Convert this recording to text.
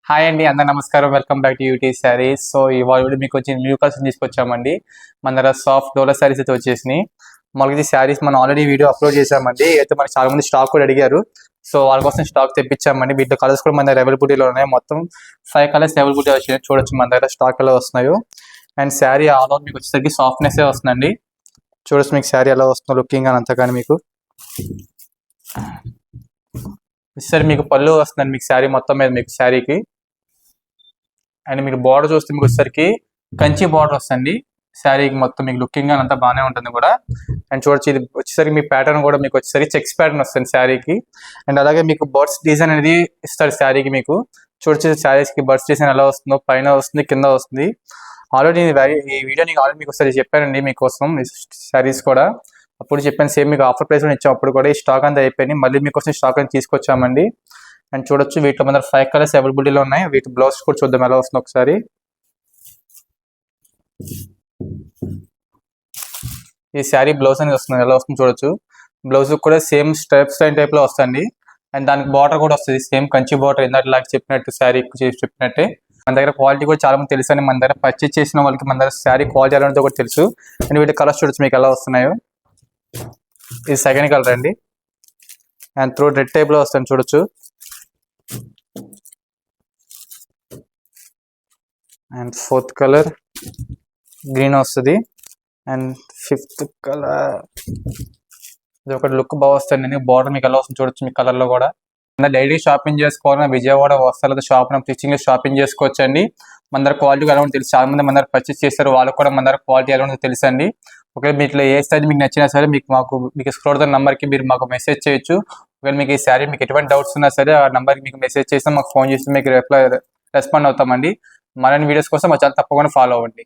Hi అండి, అందరు నమస్కారం. Welcome back to UT saris. So ఇవాళ వీడియో మీకు వచ్చి న్యూ కలెక్షన్ తీసుకొచ్చామండి. మన దగ్గర సాఫ్ట్ డోలా శారీస్ అయితే వచ్చేసినాయి. మనకి శారీస్ మనం ఆల్రెడీ వీడియో అప్లోడ్ చేసామండి. అయితే మనకి చాలా మంది స్టాక్ కూడా అడిగారు. సో వాళ్ళ కోసం స్టాక్ తెప్పించామండి. వీటిలో కలర్స్ కూడా మన దగ్గర అవైలబిలిటీలో ఉన్నాయి. మొత్తం 5 కలర్స్ అవైలబిలిటీ వచ్చాయి. చూడొచ్చు మన దగ్గర స్టాక్ ఎలా వస్తున్నాయో. అండ్ శారీ ఆల్ ఓవర్ మీకు వచ్చేసరికి సాఫ్ట్నెస్ వస్తుందండి. చూడొచ్చు మీకు శారీ ఎలా వస్తుందో లుకింగ్ అని అంతా. కానీ మీకు సరే మీకు పళ్ళు వస్తుందండి. మీకు శారీ మొత్తం మీద మీకు శారీకి అండ్ మీకు బార్డర్ చూస్తే మీకు వచ్చేసరికి కంచి బార్డర్ వస్తుంది శారీకి మొత్తం. మీకు లుకింగ్ అంతా బాగానే ఉంటుంది కూడా. అండ్ చూడొచ్చు ఇది వచ్చేసరికి మీ ప్యాటర్న్ కూడా మీకు వచ్చేసరికి చెక్స్ ప్యాటర్న్ వస్తుంది శారీకి. అండ్ అలాగే మీకు బర్డ్స్ డిజైన్ అనేది ఇస్తారు శారీకి. మీకు చూడొచ్చు శారీస్కి బర్డ్స్ డిజైన్ ఎలా వస్తుందో, పైన వస్తుంది, కింద వస్తుంది. ఆల్రెడీ ఈ వీడియో నీకు ఆల్రెడీ మీకు ఒకసారి చెప్పానండి మీకోసం శారీస్ కూడా. అప్పుడు చెప్పాను సేమ్ మీకు ఆఫర్ ప్రైస్ కూడా ఇచ్చాం. అప్పుడు కూడా ఈ స్టాక్ అంతా అయిపోయింది. మళ్ళీ మీకోసం స్టాక్ అని తీసుకొచ్చామండి. అండ్ చూడొచ్చు వీటిలో మన 5 కలర్స్ అవైలబిలిటీలో ఉన్నాయి. వీటి బ్లౌజ్ కూడా చూద్దాం ఎలా వస్తుంది ఒకసారి. ఈ శారీ బ్లౌజ్ అనేది వస్తుంది, ఎలా వస్తుంది చూడొచ్చు. బ్లౌజ్ కూడా సేమ్ స్ట్రైప్స్ టైప్ లో వస్తుంది. అండ్ దానికి బార్డర్ కూడా వస్తుంది సేమ్ కంచి బార్డర్. ఇందాక చెప్పినట్టు శారీ చెప్పినట్టే. మన దగ్గర క్వాలిటీ కూడా చాలా మంది తెలుసు. అని మన దగ్గర పర్చేస్ చేసిన వాళ్ళకి మన దగ్గర శారీ క్వాలిటీ ఎలా ఉంటుందో కూడా తెలుసు. అండ్ వీటి కలర్స్ చూడొచ్చు మీకు ఎలా వస్తున్నాయో. ఇది సెకండ్ కలర్ అండి. అండ్ త్రూ రెడ్ టైప్ లో వస్తుంది చూడొచ్చు. అండ్ 4th కలర్ గ్రీన్ వస్తుంది. అండ్ 5th కలర్ ఇది ఒకటి లుక్ బాగా వస్తుంది. బార్డర్ మీకు ఎలా వస్తుంది చూడొచ్చు మీ కలర్ లో కూడా. డైలీ షాపింగ్ చేసుకోవాలన్నా విజయవాడ వస్తారు షాప్ స్టిచ్చింగ్ లో షాపింగ్ చేసుకోవచ్చు అండి. మన దగ్గర క్వాలిటీ ఎలా ఉంటుందో తెలుసు. చాలా మంది మన దగ్గర పర్చేస్ చేస్తారు, వాళ్ళకి కూడా మన దగ్గర క్వాలిటీ ఎలా ఉంటుందో తెలుసు అండి. ఒకవేళ మీకు ఏ సైజ్ మీకు నచ్చినా సరే మీకు స్క్రోల్ ద నెంబర్కి మీరు మాకు మెసేజ్ చేయొచ్చు. ఒకవేళ మీకు ఈ శారీ మీకు ఎటువంటి డౌట్స్ ఉన్నా సరే ఆ నెంబర్కి మీకు మెసేజ్ చేస్తే మాకు ఫోన్ చేసి మీకు రెస్పాండ్ అవుతామండి. మరిన్ని వీడియోస్ కోసం మా ఛానల్ తప్పకుండా ఫాలో అవ్వండి.